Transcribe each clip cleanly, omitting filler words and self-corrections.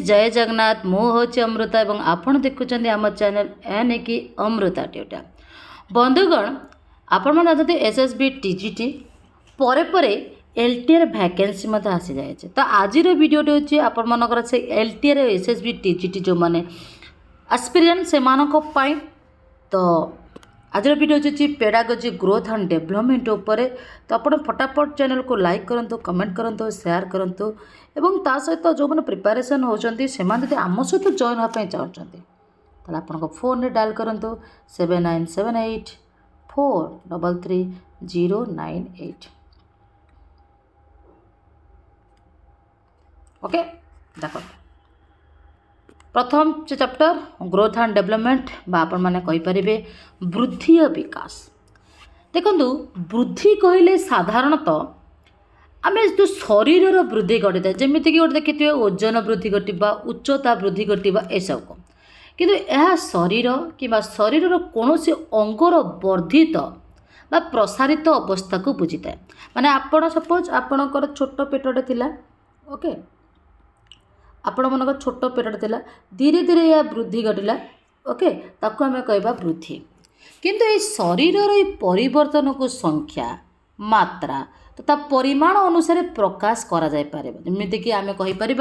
जय जगन्नाथ मु हूँ अमृता और आपण देखुं आम चैनल यानी कि अमृता ट्यूटा बंधुगण आपण मैंने जानते एसएसबी टीजीटी परे परे एलटीआर वैकेंसी आसी जाए तो आज वीडियो हूँ आपण मनकर से एलटीआर एसएसबी टीजीटी जो मैंने एस्पिरेंट से तो आज वीडियो होची पेडागोजी ग्रोथ एंड डेवलपमेंट उपरे तो आप फटाफट चैनल को लाइक करूँ कमेंट करूँ शेयर करूँ एवं ता सहित जो मैंने प्रिपेरेसन होती से आम सहित जॉइन होगापी चाहते तो आप फोन में डायल करूँ 7978433098 ओके देख प्रथम चैप्टर ग्रोथ एंड डेवलपमेंट आपण मैंने कहींपारे वृद्धि और विकास देखु वृद्धि कहले साधारणतः आम जो शरीर वृद्धि घटी था जमीक गोटे देखिए ओजन वृद्धि घटवा उच्चता वृद्धि घटवा एसब को किंतु यह शरीर कि शरीर कौन अंगर वर्धित बा प्रसारित अवस्था को बुझी था माने आपण सपोज आपणकर छोट पेटटे थिला ओके आपण मनकर छोट पेटटे थिला धीरे धीरे यह वृद्धि घटला ओके ताको आम कहबा वृद्धि किंतु ये शरीर परिवर्तन को संख्या मात्रा तथा परिमाण अनुसार प्रकाश करा जाय पारे जमीक आम कहीपर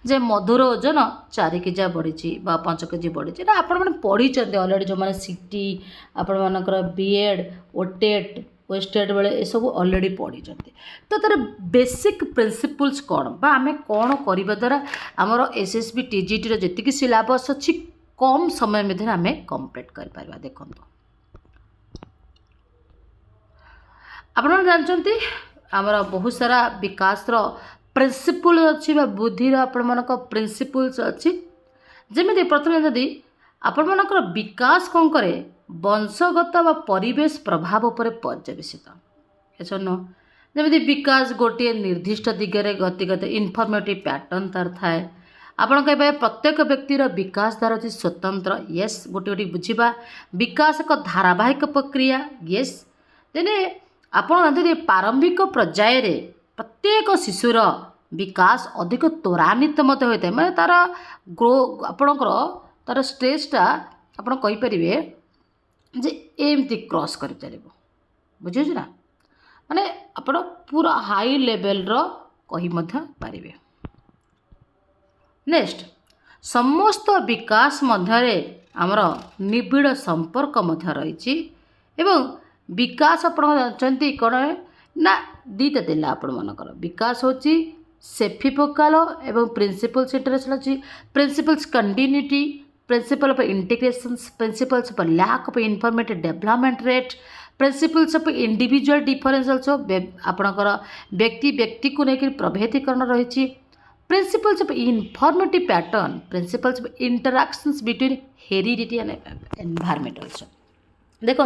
जे मधुर ओजन 4 केजी बढ़ी 5 केजी बढ़ी आपण मैंने पढ़ी अलरेडी जो मैंने सीटी आपण मानकर बीएड ओटेट वेस्टेड बेले ये सब अलरेडी पढ़ी तो तार बेसिक प्रिंसिपल्स कौन बा आम कौन करने द्वारा आमर एसएसबी टीजीटी जी सिलेबस अच्छी कम समय मध्य आम कंप्लीट कर देखो आपण जानते आमर बहुत सारा विकास प्रिंसिपल अच्छी बुद्धि आपण प्रिंसिपल्स अच्छी जमी प्रथम जदि आपण मनकर विकास कौन करे वंशगत व परिवेश प्रभाव पर पर्यवेसित एसन जमी विकास गोटे निर्दिष्ट दिगरे गतिगत इनफर्मेटिव पैटर्न तार थाए आपण कहे प्रत्येक व्यक्तिर विकास धारा अच्छी स्वतंत्र येस गोटे गोटे बुझा विकास एक धारावाहिक प्रक्रिया येस तेने आपण जानते प्रारंभिक पर्यायर प्रत्येक शिशुर विकास अधिक त्वरान्वित मत होता है मैंने तार ग्रो आपणकर तार स्टेजटा आप कहींपर जे एमती क्रॉस कर चलो बुझे ना माने आप पूरा हाई लेवल कही पारे नेक्स्ट समस्त विकास मध्य आमर निबिड़ संपर्क रही विकास आप जानते कौन ना दीटा दिला आपण मनकर विकास होची सेफिफोकाल एवं प्रिंसिपल्स इंटरेस्ट अच्छी principles continuity principle of integration principles of lack of informative development rate principles of individual difference also आपणकर व्यक्ति व्यक्ति को लेकर प्रभेदीकरण रही principles of informative pattern principles of interactions between heredity and environment also देखो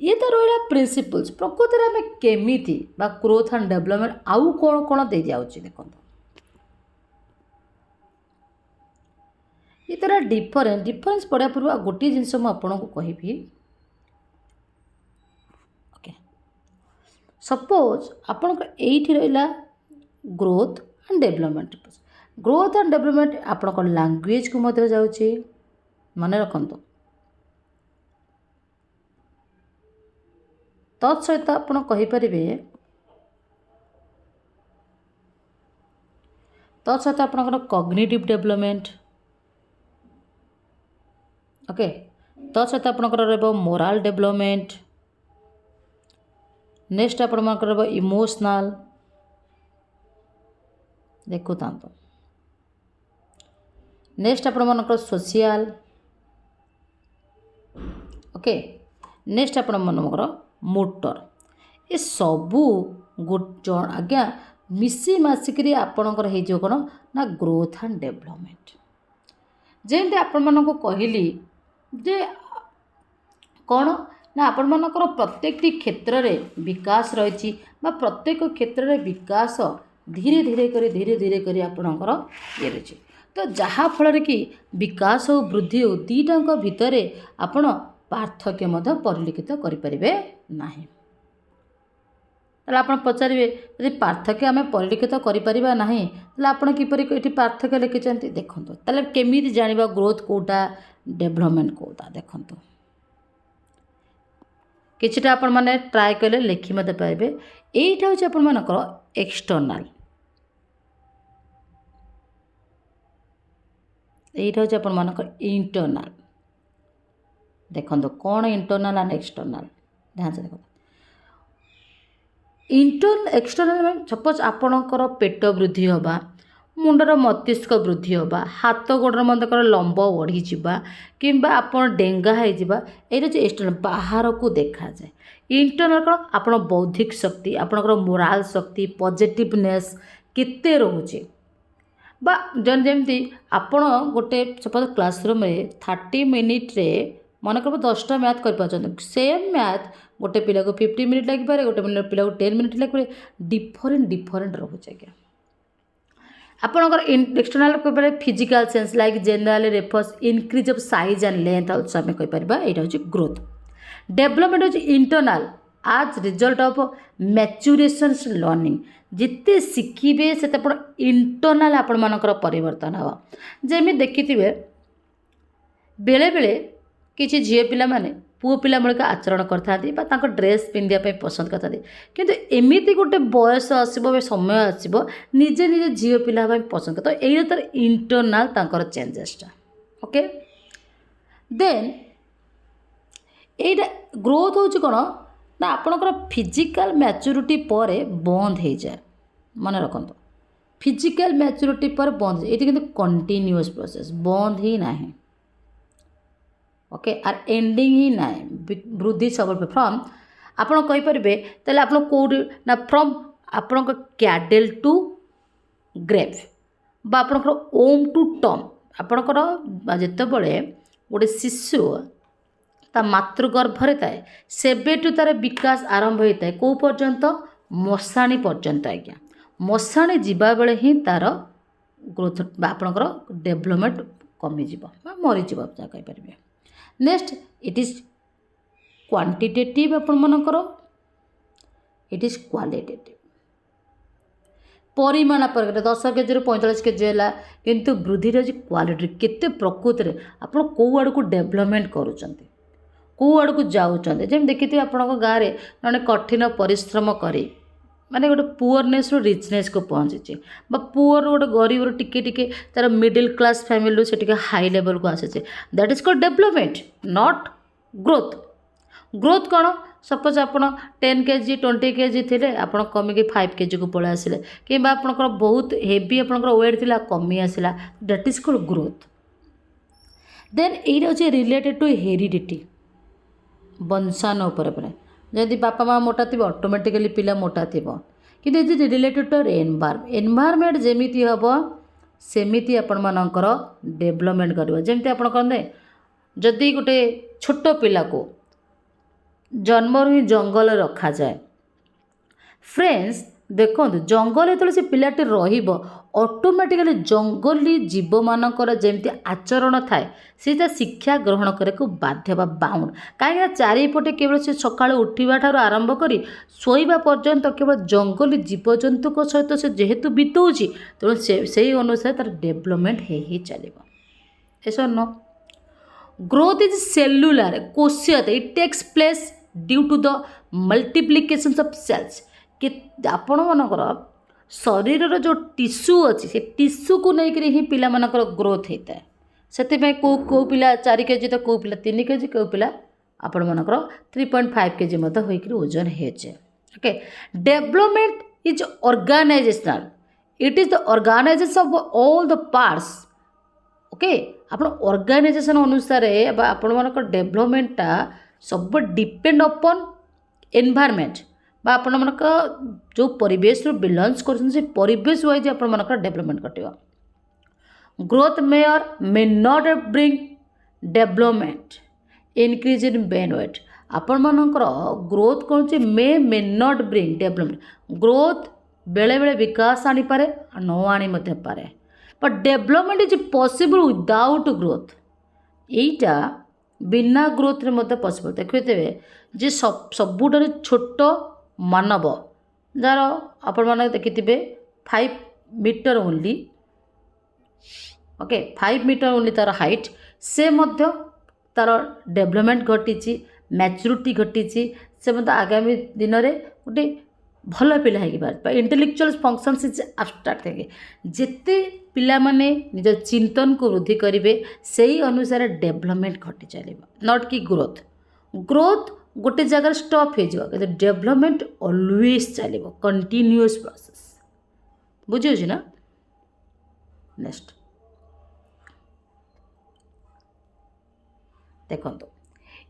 ये तो रहा प्रिंसिपल्स प्रकृति में आम केमी ग्रोथ एंड डेवलपमेंट आउ कौन कौन दे जाऊँगी देखो ये तरह डिफरेंस पढ़ा पूर्व गोटे जिनस मुझे कहि ओके सपोज आपण रहा ग्रोथ एंड डेवलपमेंट आपण लैंग्वेज को मध्य जाऊँगी मन रखु तत्सहित आप कहींपर तत्सहित आपंकर कॉग्निटिव डेवलपमेंट ओके तत्सहित आपंकर मोराल डेवलपमेंट नेक्स्ट आपंकर इमोशनल देखु था नेक्स्ट आपंकर सोशियल ओके नेक्स्ट आपंकर मोटर ये सबू आज्ञा मिसी मासिक आपणकर हो कौन ना ग्रोथ एंड डेवलपमेंट जमी आपण को कहली जे कौन ना आपण मनकर प्रत्येक क्षेत्र में विकास रही प्रत्येक क्षेत्र में विकास धीरे धीरे कर आपणकर ये रही तो जहाँफल कि विकास और वृद्धि दुईटा भितर आपण पार्थक्य परिलक्षित करें ना ତାହେଲେ ଆପଣ ପଚାରିବେ ଯଦି ପାର୍ଥକ୍ୟ ଆମେ ପରିଲିଖିତ କରିପାରିବା ନାହିଁ ତାହେଲେ ଆପଣ କିପରି ଏଠି ପାର୍ଥକ୍ୟ ଲେଖିଛନ୍ତି ଦେଖନ୍ତୁ। ତାହେଲେ କେମିତି ଜାଣିବା ଗ୍ରୋଥ କେଉଁଟା ଡେଭଲପମେଣ୍ଟ କେଉଁଟା ଦେଖନ୍ତୁ। କିଛିଟା ଆପଣମାନେ ଟ୍ରାଏ କଲେ ଲେଖି ମଧ୍ୟ ପାରିବେ। ଏଇଟା ହେଉଛି ଆପଣମାନଙ୍କର ଏକ୍ସଟର୍ନାଲ, এইটা হচ্ছে ଆପଣମାନଙ୍କର ଇଣ୍ଟରନାଲ। ଦେଖନ୍ତୁ କ'ଣ ଇଣ୍ଟରନାଲ ଆଣ୍ଡ ଏକ୍ସଟର୍ନାଲ ଧ୍ୟାନ ସେ ଦେଖନ୍ତୁ। ଏକ୍ସଟର୍ନାଲ ସପୋଜ ଆପଣଙ୍କର ପେଟ ବୃଦ୍ଧି ହେବା, ମୁଣ୍ଡର ମସ୍ତିଷ୍କ ବୃଦ୍ଧି ହେବା, ହାତ ଗୋଡ଼ର ମନେକର ଲମ୍ବ ବଢ଼ିଯିବା କିମ୍ବା ଆପଣ ଡେଙ୍ଗା ହେଇଯିବା, ଏଇଟା ହେଉଛି ଏକ୍ସଟର୍ନାଲ, ବାହାରକୁ ଦେଖାଯାଏ। ଇଣ୍ଟରନାଲ କ'ଣ ଆପଣ ବୌଦ୍ଧିକ ଶକ୍ତି, ଆପଣଙ୍କର ମୋରାଲ ଶକ୍ତି, ପଜିଟିଭନେସ୍ କେତେ ରହୁଛି। ବା ଯେମିତି ଆପଣ ଗୋଟେ ସପୋଜ କ୍ଲାସରୁମ୍ରେ 30 ମିନିଟ୍ରେ ମନେକର 10ଟା ମ୍ୟାଥ୍ କରିପାରୁଛନ୍ତି, ସେମ୍ ମ୍ୟାଥ୍ ଗୋଟେ ପିଲାକୁ 50 ମିନିଟ୍ ଲାଗିପାରେ, ଗୋଟେ ପିଲାକୁ 10 ମିନିଟ୍ ଲାଗିପାରେ, ଡିଫରେଣ୍ଟ ରହୁଛି ଆଜ୍ଞା। ଆପଣଙ୍କର ଏକ୍ସଟର୍ନାଲ କହିପାରିବେ physical sense like generally refers increase of size and length also ଆମେ କହିପାରିବା ଏଇଟା ହେଉଛି ଗ୍ରୋଥ। ଡେଭଲପମେଣ୍ଟ ହେଉଛି internal as result of maturations learning, ଯେତେ ଶିଖିବେ ସେତେ ଆପଣ ଇଣ୍ଟରନାଲ ଆପଣମାନଙ୍କର ପରିବର୍ତ୍ତନ ହେବ। ଯେମିତି ଦେଖିଥିବେ ବେଳେବେଳେ କିଛି ଝିଅ ପିଲାମାନେ ପୁଅ ପିଲା ଭଳିକା ଆଚରଣ କରିଥାନ୍ତି ବା ତାଙ୍କ ଡ୍ରେସ୍ ପିନ୍ଧିବା ପାଇଁ ପସନ୍ଦ କରିଥାନ୍ତି, କିନ୍ତୁ ଏମିତି ଗୋଟେ ବୟସ ଆସିବ ବା ସମୟ ଆସିବ ନିଜେ ନିଜେ ଝିଅ ପିଲା ପାଇଁ ପସନ୍ଦ କରିଥାଏ। ତ ଏଇଟା ତାର ଇଣ୍ଟରନାଲ ତାଙ୍କର ଚେଞ୍ଜେସଟା। ଓକେ, ଦେନ୍ এইটা ଗ୍ରୋଥ ହେଉଛି କ'ଣ ନା ଆପଣଙ୍କର ଫିଜିକାଲ ମ୍ୟାଚୁରିଟି ପରେ ବନ୍ଦ ହେଇଯାଏ। ମନେ ରଖନ୍ତୁ ଫିଜିକାଲ ମ୍ୟାଚୁରିଟି ପରେ ବନ୍ଦ ହେଇଯାଏ, ଏଇଠି କିନ୍ତୁ କଣ୍ଟିନ୍ୟୁଅସ୍ ପ୍ରୋସେସ୍, ବନ୍ଦ ହିଁ ନାହିଁ। ଓକେ, ଆର୍ ଏଣ୍ଡିଂ ହିଁ ନାହିଁ। ବୃଦ୍ଧି ସବୁବେଳେ ଫ୍ରମ୍ ଆପଣ କହିପାରିବେ ତାହେଲେ ଆପଣ କେଉଁଠି ନା ଫ୍ରମ୍ ଆପଣଙ୍କ କ୍ୟାଡେଲ୍ ଟୁ ଗ୍ରେଭ୍ ବା ଆପଣଙ୍କର ଓମ୍ ଟୁ ଟମ୍। ଆପଣଙ୍କର ଯେତେବେଳେ ଗୋଟେ ଶିଶୁ ତା ମାତୃଗର୍ଭରେ ଥାଏ ସେବେଠୁ ତା'ର ବିକାଶ ଆରମ୍ଭ ହୋଇଥାଏ କେଉଁ ପର୍ଯ୍ୟନ୍ତ, ମଶାଣି ପର୍ଯ୍ୟନ୍ତ ଆଜ୍ଞା। ମଶାଣି ଯିବାବେଳେ ହିଁ ତା'ର ଗ୍ରୋଥ ବା ଆପଣଙ୍କର ଡେଭଲପମେଣ୍ଟ କମିଯିବ ବା ମରିଯିବ ଯାହା କହିପାରିବେ। ନେକ୍ସଟ ଇଟ୍ ଇଜ୍ କ୍ୱାଣ୍ଟିଟେଟିଭ୍, ଆପଣମାନଙ୍କର ଇଟ୍ ଇଜ୍ କ୍ୱାଲିଟେଟିଭ୍। ପରିମାଣ ପରିମାଣ 10 କେଜିରୁ 45 କେଜି ହେଲା, କିନ୍ତୁ ବୃଦ୍ଧିଟା ହେଉଛି କ୍ୱାଲିଟି, କେତେ ପ୍ରକୃତରେ ଆପଣ କେଉଁ ଆଡ଼କୁ ଡେଭଲପମେଣ୍ଟ କରୁଛନ୍ତି, କେଉଁ ଆଡ଼କୁ ଯାଉଛନ୍ତି। ଯେମିତି ଦେଖିଥିବେ ଆପଣଙ୍କ ଗାଁରେ ଜଣେ କଠିନ ପରିଶ୍ରମ କରି ମାନେ ଗୋଟେ ପୁଅରନେସ୍ରୁ ରିଚନେସ୍କୁ ପହଞ୍ଚିଛି ବା ପୁଅର ଗୋଟେ ଗରିବରୁ ଟିକେ ଟିକେ ତା'ର ମିଡ଼ିଲ୍ କ୍ଲାସ୍ ଫ୍ୟାମିଲିରୁ ସେ ଟିକେ ହାଇ ଲେଭେଲକୁ ଆସିଛି, that is called development not growth. Growth କ'ଣ, ସପୋଜ ଆପଣ 10 କେଜି 20 କେଜି ଥିଲେ ଆପଣ କମିକି 5 କେଜିକୁ ପଳେଇ ଆସିଲେ, କିମ୍ବା ଆପଣଙ୍କର ବହୁତ ହେଭି ଆପଣଙ୍କର ୱେଟ୍ ଥିଲା କମି ଆସିଲା, ଦ୍ୟାଟ୍ ଇଜ୍ କଲ୍ଡ ଗ୍ରୋଥ୍। ଦେନ୍ ଏଇଟା ହେଉଛି ରିଲେଟେଡ୍ ଟୁ ହେରିଡ଼ିଟି, ବଂଶାନ ଉପରେ ପରେ। ଯଦି ବାପା ମା ମୋଟା ଥିବ ଅଟୋମେଟିକାଲି ପିଲା ମୋଟା ଥିବ, କିନ୍ତୁ ଏଠି ରିଲେଟେଡ୍ ଟୁ ଏନଭାରମେଣ୍ଟ ଯେମିତି ହେବ ସେମିତି ଆପଣମାନଙ୍କର ଡେଭଲପମେଣ୍ଟ କରିବ। ଯେମିତି ଆପଣ କହନ୍ତେ ଯଦି ଗୋଟେ ଛୋଟ ପିଲାକୁ ଜନ୍ମରୁ ହିଁ ଜଙ୍ଗଲରେ ରଖାଯାଏ, ଫ୍ରେଣ୍ଡସ୍ ଦେଖନ୍ତୁ ଜଙ୍ଗଲରେ ଯେତେବେଳେ ସେ ପିଲାଟି ରହିବ ଅଟୋମେଟିକାଲି ଜଙ୍ଗଲୀ ଜୀବମାନଙ୍କର ଯେମିତି ଆଚରଣ ଥାଏ ସେଇଟା ଶିକ୍ଷା ଗ୍ରହଣ କରିବାକୁ ବାଧ୍ୟ ବା ବାଉଣ୍ଡ। କାହିଁକିନା ଚାରିପଟେ କେବଳ ସେ ସକାଳୁ ଉଠିବା ଠାରୁ ଆରମ୍ଭ କରି ଶୋଇବା ପର୍ଯ୍ୟନ୍ତ କେବଳ ଜଙ୍ଗଲୀ ଜୀବଜନ୍ତୁଙ୍କ ସହିତ ସେ ଯେହେତୁ ବିତଉଛି, ତେଣୁ ସେଇ ଅନୁସାରେ ତାର ଡେଭଲପମେଣ୍ଟ ହେଇ ଚାଲିବ। ଏସବ ନ ଗ୍ରୋଥ୍ ଇଜ୍ ସେଲୁଲାର କୋଷୀୟତ, it takes place due to the multiplications of cells. ଆପଣମାନଙ୍କର ଶରୀରର ଯେଉଁ ଟିସ୍ୟୁ ଅଛି ସେ ଟିସ୍ୟୁକୁ ନେଇକରି ହିଁ ପିଲାମାନଙ୍କର ଗ୍ରୋଥ୍ ହେଇଥାଏ। ସେଥିପାଇଁ କେଉଁ ପିଲା 4 କେଜି ତ କେଉଁ ପିଲା 3 କେଜି, କେଉଁ ପିଲା ଆପଣମାନଙ୍କର 3.5 କେଜି ମଧ୍ୟ ହୋଇକରି ଓଜନ ହେଇଯାଏ। Okay, development is organisational, it is the organisation of all the parts. Okay, ଆପଣ ଅର୍ଗାନାଇଜେସନ୍ ଅନୁସାରେ ବା ଆପଣମାନଙ୍କର ଡେଭଲପମେଣ୍ଟଟା ସବୁ ଡିପେଣ୍ଡ ଅପନ୍ ଏନଭାରମେଣ୍ଟ ବା ଆପଣମାନଙ୍କ ଯେଉଁ ପରିବେଶରୁ ବିଲଙ୍ଗସ୍ କରୁଛନ୍ତି ସେ ପରିବେଶ ୱାଇଜ୍ ଆପଣମାନଙ୍କର ଡେଭଲପମେଣ୍ଟ ଘଟିବ। Growth may or may not bring development increase in brain weight. ଆପଣମାନଙ୍କର ଗ୍ରୋଥ୍ କ'ଣ ହେଉଛି may not bring development. Growth ବେଳେବେଳେ ବିକାଶ ଆଣିପାରେ ନ ଆଣି ମଧ୍ୟ ପାରେ, but development is possible without growth. ଏଇଟା ବିନା ଗ୍ରୋଥରେ ମଧ୍ୟ ପସିବଲ୍। ଦେଖୁଥିବେ ଯେ ସବୁଠାରୁ ଛୋଟ ମାନବ जार आपण मैंने देखिथे 5 metre only okay 5 metre only तार हाइट से मध्य तार डेवलपमेंट घटी मैच्योरिटी घटी से मतलब आगामी दिन में गोटे भल पिला हो इंटेलेक्चुअल फंक्शंस इज एब्स्ट्रैक्ट थे जिते पिला माने निज चिंतन को वृद्धि करेंगे से ही अनुसार डेवलपमेंट घटी चलो नॉट कि ग्रोथ ग्रोथ गोटे जगह स्टॉप हो डेवलपमेंट ऑलवेज चलो कंटिन्यूअस प्रोसेस बुझे ना। नेक्स्ट देखो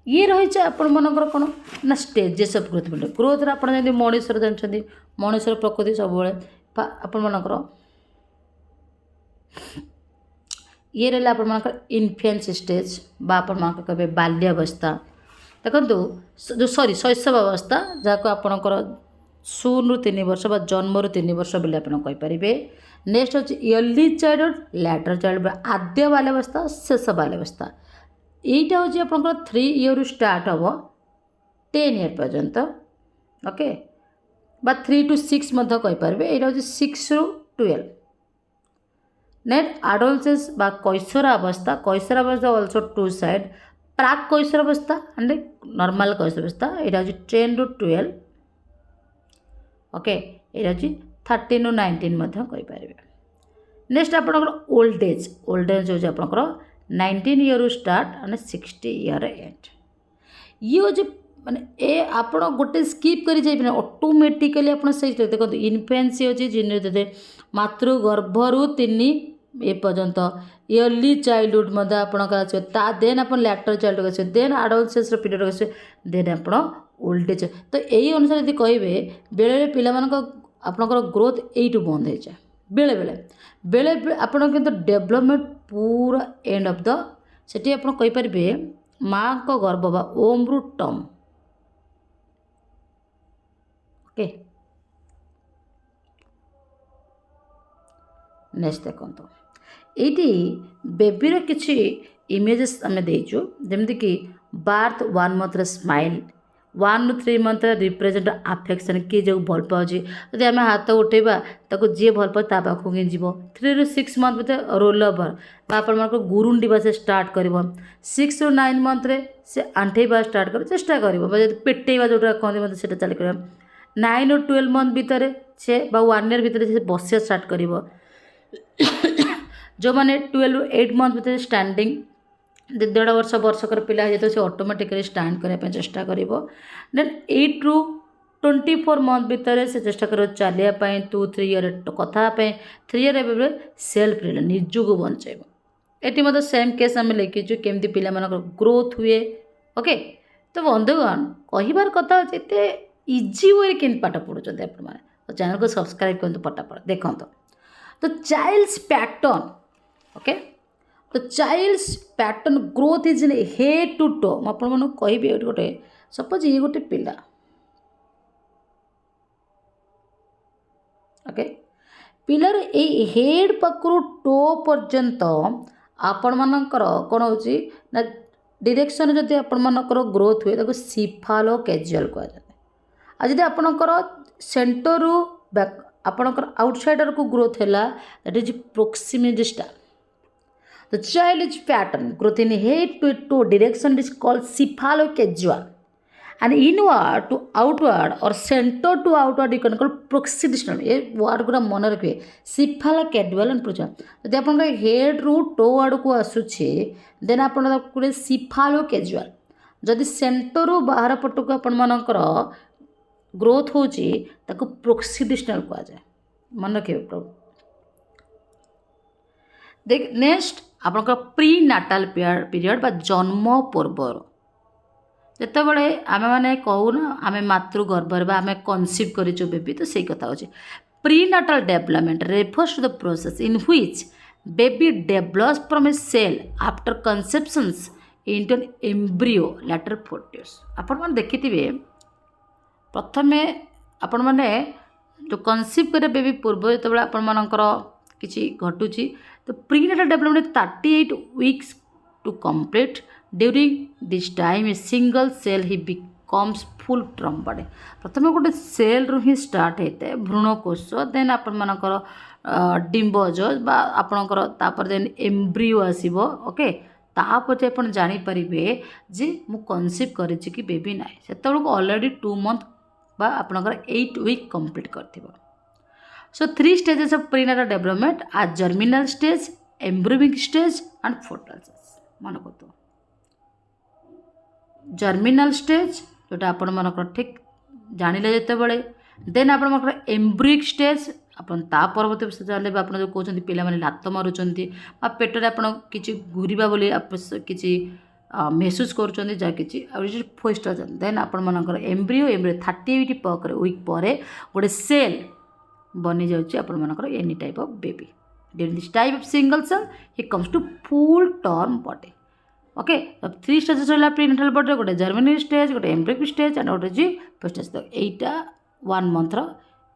ये रही आपण मनकर कौन ना स्टेजेस ऑफ ग्रोथ मिले ग्रोथ आप मनीषर जानते मनीषर प्रकृति सब आपण मनकर ये रहा आपण मनकर इन्फेंस स्टेज बा आपण मनकर कहे बाल्यावस्था देखो जो सॉरी शैशव अवस्था जहाँ आपणकर 0 ରୁ 3 वर्ष बा जन्म रू 3 वर्ष बोले आप कहींपारे। नेक्स्ट हूँ इयरली चाइल्डहुड लैटर चाइल्डहुड आद्य बाल्यावस्था शेष बाल्यावस्था यहीटा हूँ आप 3 ईयर स्टार्ट हम 10 ईयर पर्यंत ओके बा 3 to 6 कहींपारे यहाँ हूँ 6 ରୁ 12 नेक्स्ट एडोलसेंस बा कैशोरावस्था कैशोरावस्था ऑल्सो 2 साइड प्राक कैशोरावस्था एंड नॉर्मल कैशोरावस्था यहाँ हूँ 10 ରୁ 12 ओके यहाँ हूँ 13 ରୁ 19 कहींपारे। नेक्स्ट आपंकर ओल्ड एज हूँ आपंकर 19 year start and 60 year and ये हूँ माने ए आप गोटे स्कीप कर ऑटोमेटिकली आप देखो इन्फेंसी अच्छी जिन मातृगर्भरू 3 ए पर्यंत इयरली चाइल्डहुड आपका देन आप लैटर चाइल्डहुड आस देन एडोलसेंस पीरियड आस देन आप ओल्ड एज तो यही अनुसार यदि कहे बेले पिला आपंकर ग्रोथ यू बंद हो जाए बेले बेले बेले आपड़ कि डेवलपमेंट पूरा एंड ऑफ द सेठी आप कहींपारे माँ को गर्भ बा ओम रु टम ओके। नेक्स्ट देखो ये बेबीर किसी इमेजेस आम देचु जमीक बार्थ 1 month स्माइल 1 ରୁ 3 month रिप्रेजेंट आफेक्शन किए जो भल पाँच जब आम हाथ उठेबा ताको जी भल पाए पाखक ही जीव 3 ରୁ 6 month भितर रोल ओवर आपण गुरुंडा से स्टार्ट कर 6 ରୁ 9 month से आंठेबा स्टार्ट कर चेष्टा कर पेटेबा जोटा कहते मतलब से चल कर 9 ରୁ 12 month भितर से 1 year भितर से बसिया स्टार्ट कर जो मैंने 12 ରୁ 8 month भितर स्टैंडिंग 1.5 वर्ष वर्षकर पिला जो से ऑटोमेटिकली स्टैंड करने चेष्टा कर देन 8 ରୁ 24 month भितर से चेष्टा कर चलिया 2-3 ईयर कथापी 3 ईयर सेल्फ रिल निजक बचाइब ये मतलब सेम केस आम लिखीचु केमती पिला ग्रोथ हुए ओके। तो बंधुगण कहार कथा ये इजी वे के पाठ पढ़ुं आप चैनल को सब्सक्राइब करूँ पटापट देखो तो चाइल्ड्स पैटर्न ओके तो child's pattern growth is in head to toe मुझे कहि गोटे सपोज ये गोटे पिला ओके पिलार ए हेड पाखु टो पर्यंत आपण मानकर कौन हो डायरेक्शन जदि आपण मानकर ग्रोथ हुए ताको सिफालो कैजुअल कहुए आज जब आपणकर सेंटर रु आपणकर आउटसाइडर को ग्रोथ है that is proximity The child is pattern growth in head to toe direction is called cephalocaudal and inward to outward or center to outward you can call proximal ये word गुरा मन रखिए cephalocaudal and proximal यदि आपन head रु to आड़ को आसुछे then आपन को cephalocaudal जदि सेंटर रु बाहर पट को आपन मानकर ग्रोथ होची ताको proximal कहा जाए मन रखिए प्रभु। देख नेक्स्ट आपनका प्री नाटाल पीरियड बा जन्म पूर्वर जिते बड़े आम मैंने कहूना आम मातृगर्भर बा आम कनसीव करूँ बेबी तो सही कथा होची prenatal development refers to the process in which baby develops from a cell after conceptions into an embryo later फोर्टियर्स आपण मैंने देखिथिबे प्रथमे आपण मैंने जो कनसीव करे बेबी पूर्व जो आपण मानकर किसी घटुची तो prenatal development 38 weeks to complete. During this time a single cell he comes full term body प्रथम गोटे सेल रु ही स्टार्ट होता है भ्रूणकोश देन आपर डिम्बज बा आपणकर तापर देन एम्ब्रियो आसीबो ओके तापर आप जानीपर जे मु कनसीव करी कि बेबी ना से ऑलरेडी 2 मंथ बा आपणकर 8 वीक कंप्लीट कर so 3 stages of prenatal development आज germinal stage embryonic stage and foetal stage मन को तो जर्मिनल स्टेज जोटा आपण मनकर ठीक जानिले जेते बळे देन आपण मनकर एम्ब्रियोइक स्टेज अपन ता परवर्ती जानिले आपण जो कहउछन्ती पिला माने लात मारुछन्ती बा पेटरे आपण किछि घुरिबा बोली किछि महसूस करुछन्ती जा किछि फर्स्ट देन आपण मनकर एम्ब्रियो 38 पर वीक पर गोटे सेल बनी जाउछि आपण मनकर any type of baby during this type of single cell he comes to full term body okay 3 stages रहा प्रीनेटल बॉडी गोटे जर्मिनल स्टेज गोटे एम्ब्रियोइक स्टेज एंड गोटे जी फर्स्ट स्टेज तो एटा 1 month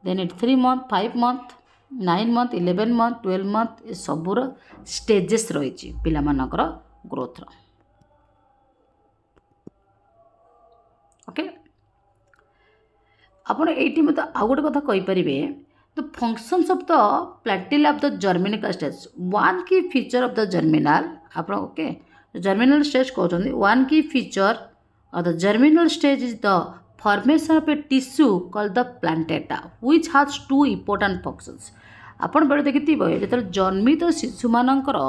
then it 3 month 5 month 9 month 11 month 12 month ए सबूर stages रही पिला मानकर ग्रोथ ओके आपण एटी मत आउ गोटे कथा कहि परिबे द फंक्शंस ऑफ द प्लाटिला of the germinal stage one key feature of the germinal आपण ओके जर्मिनल स्टेज कहते one key feature of the germinal stage is the formation of a tissue called the placenta which has 2 important functions आपण बेले देखिथिबे जेतल जन्मित शिशु मानकर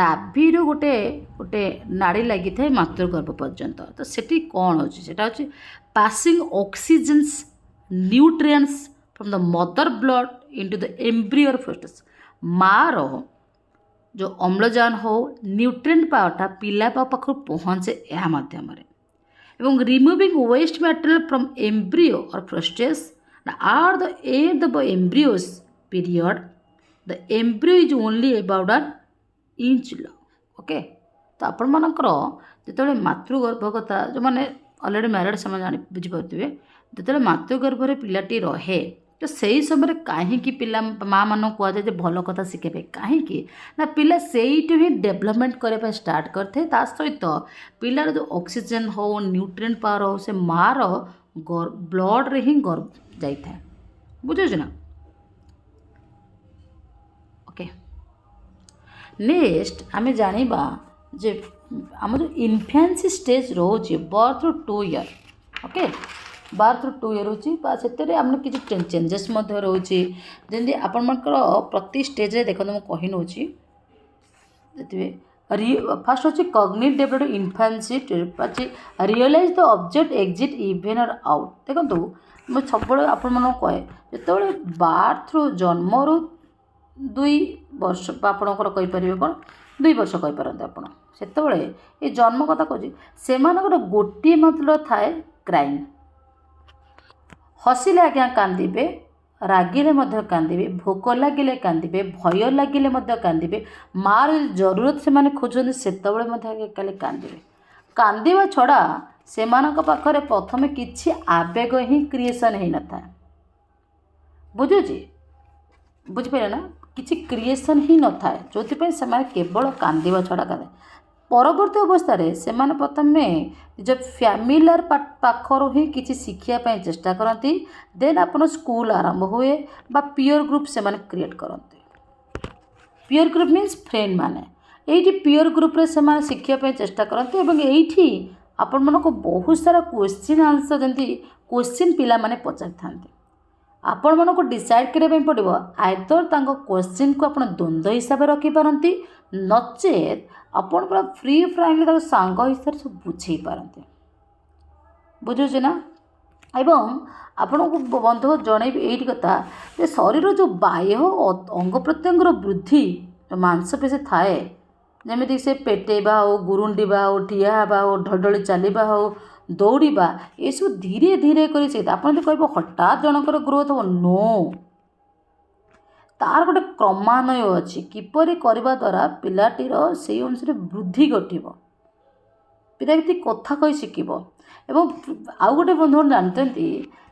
नाभि रो गोटे गोटे नाड़ी लागि थाए मातृगर्भ पर्यंत तो सेठी कोन होची सेटा होची passing oxygens nutrients from the mother blood into the embryo और फेटस मार जो अम्लजान हो न्यूट्रिएंट पावरटा पिला पाखु पहुँचे यह माध्यम एवं removing waste material from embryo और फ्रस्टेस are the end the embryos period the embryo is only about an inch long okay तो आपण मानकर जो मातृगर्भकता जो मैंने ऑलरेडी मैरिड समय जानी बुझीपे जो मातृगर्भ पिलाटी रहे तो सही समय कहीं पिला माँ मान कहुए भल कथा शिखे कहीं ना पिला से ही डेवलपमेंट करने स्टार्ट करते सहित पिलार जो ऑक्सीजन हो न्यूट्रिएंट पावर हो से माँ ब्लड रे ही गर्भ जाए बुझे ना ओके नेक्स्ट आम जाना जे आम जो इन्फेंसी स्टेज रोचे birth 2 year okay birth 2 year रोचे आम कि चेंजेस रोचे जमी आपण प्रति स्टेज देखते मुझे कही नौ फास्ट होची cognitive development infancy realise the object exist even और आउट देखो मुझे सब आपण कहे जो बार्थ रू जन्म रू 2 वर्ष आपणकर कहीपर कौन 2 वर्ष कहीपर आप से जन्म कथा कहूँ से गोटे मतलब थाए क्राइम हसिले आज्ञा कांदिबे रागिले मध्य कांदिबे भोक लगिले कांदिबे भय लगिले मध्य कांदिबे मार जरूरत से माने खोजते सेतबेले मध्य काले कांदिबे कांदिबा छड़ा से पाखरे प्रथम किछि आवेग ही क्रिएशन है न था बुझुची बुझिपारे ना किछि क्रिएशन ही न था जो से केवल कांदिबा छड़ा कांदे परवर्ती अवस्था से प्रथम जब फैमिलियर पाखर ही किसी शिखापी चेष्टा करती देन अपन स्कूल आरंभ हुए बा पीयर ग्रुप से क्रिएट करते पीयर ग्रुप मीन्स फ्रेंड माने ये पीयर ग्रुप रे से शिखापी चेष्टा करते ये आपण मन को बहुत सारा क्वेश्चन आंसर जमी क्वेश्चन पिला माने पचारि थांते आपण मन को डिसाइड करने पड़ो आइदर क्वेश्चन को आप द्वंद्व हिसाब से रखिपारती नचेत आपण पूरा फ्री फ्रांकली सांग हिसाब से सब बुझे पारते बुझे ना एवं आपण को बंधु जनइबी यही कथा जे शरीर जो बाह्य अंग प्रत्यंगर वृद्धि जो मांसपेशी थाए जमीक से पेटेबा हो गुरुंडा हो ठिया हो ढलढली चलवा हो दौड़ा ये सब धीरे धीरे कर आप कह हठात जनकर ग्रोथ हो नो तार गोटे क्रमान्वय अच्छी किपरि करने द्वारा पिलाटीर से अनुसार वृद्धि घटव पिला के कथा कही शिखब एवं आउ गोटे बंधु जानते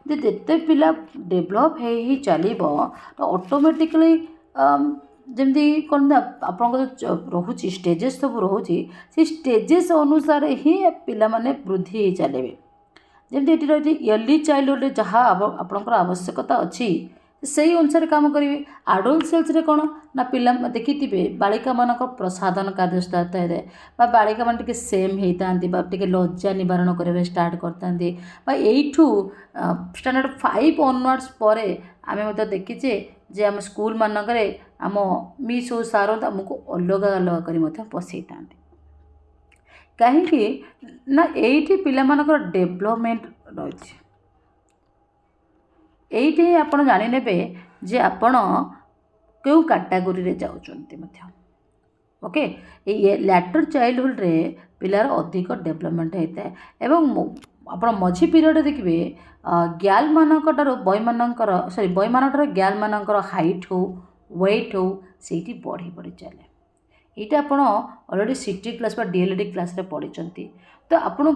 जिते पिला डेभलप हो चलो तो ऑटोमेटिकली जमी कौन आप रोचे स्टेजेस सब रोचे से स्टेजेस अनुसार ही पिला माने वृद्धि चलेबे जमी ये रही इयरली चाइल्डहुड जहाँ आपंकर आवश्यकता अच्छी से अनुसार काम करेंगे। आडोलसेंस कौन ना पिला देखिए बालिका मान प्रसाधन कार्यस्थात बालिका मान टे सेम होता टे लज्जा निवारण करेंगे स्टार्ट करता यू स्टैंडर्ड 5 ऑनवर्ड्स पर आम देखीचे जे आम स्कूल मानक आम मिस हो सार आमको अलग अलग कर पसई था कहीं ना ये पिला डेभलपमेंट रही ये आप जाने जे आपण क्यों कैटेगोरी रे जाउछन्ते मध्य ओके। ये लैटर चाइल्डहुड रे पिलार अधिक डेभलपमेंट होता है एवं आप मझी पीरियड देखिए गर्ल मानकर बॉय मानकर सॉरी बॉय मानकर गर्ल मानकर हाइट हो वेट हो से बढ़ी बढ़ी चले यहाँ आप already city class DLD class रे पढ़ी तो आपन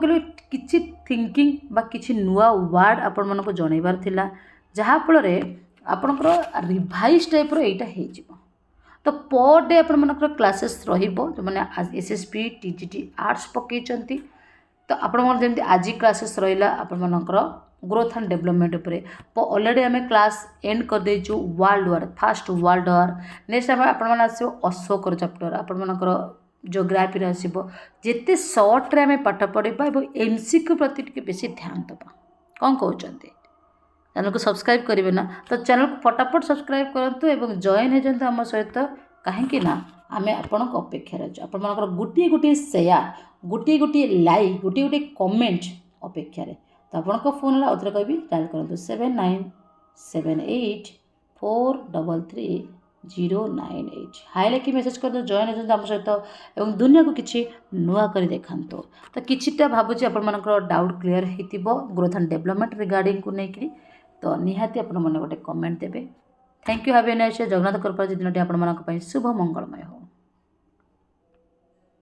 किसी थिंकिंग बा किसी नुआ वर्ड आपण मानक जनइबार थिला जहाँफल आपणकर रिभाइज टाइप्र यहाँ तो पर डे आपण मानकर क्लासेस रहिबो जो माने एसएसपी टीजीटी आर्ट्स पकईचंती तो आपण जमी आज क्लासेस रहा आपण मानकर ग्रोथ एंड डेभलपमेंट उपरे ऑलरेडी आम क्लास एंड कर देचु world war first world war next आम आपण आसो अशोकर चैप्टर आपण मानकर जियोग्राफी आसो जिते सर्ट्रे आम पाठ पढ़ा और एमसीक्यू प्रति टिके बेसी ध्यान दबा कौन कहते चैनल को सब्सक्राइब करेंगे ना तो चैनल को फटाफट सब्सक्राइब करूँ और जॉइन हो जाते आम सहित कहीं आम आपण अपेक्षा अच्छे आप गोटे गोटे शेयर गोटे गोटे लाइक गोटे गोटे कमेंट अपेक्षा तो आपको फोन आउे कह डायल करूँ 7978433098 हाई लिखी मेसेज कर जॉइन हो आम सहित और दुनिया को किसी नुआ कर देखा तो किछिटा भावुँ आप डाउट क्लीयर हो ग्रोथ एंड डेभलपमेंट रिगार्डिंग को लेकिन तो निहाती आप गोटे कमेंट देवे। Thank you have a nice day. Jagannath कृपा दिनटी आप शुभ मंगलमय हो।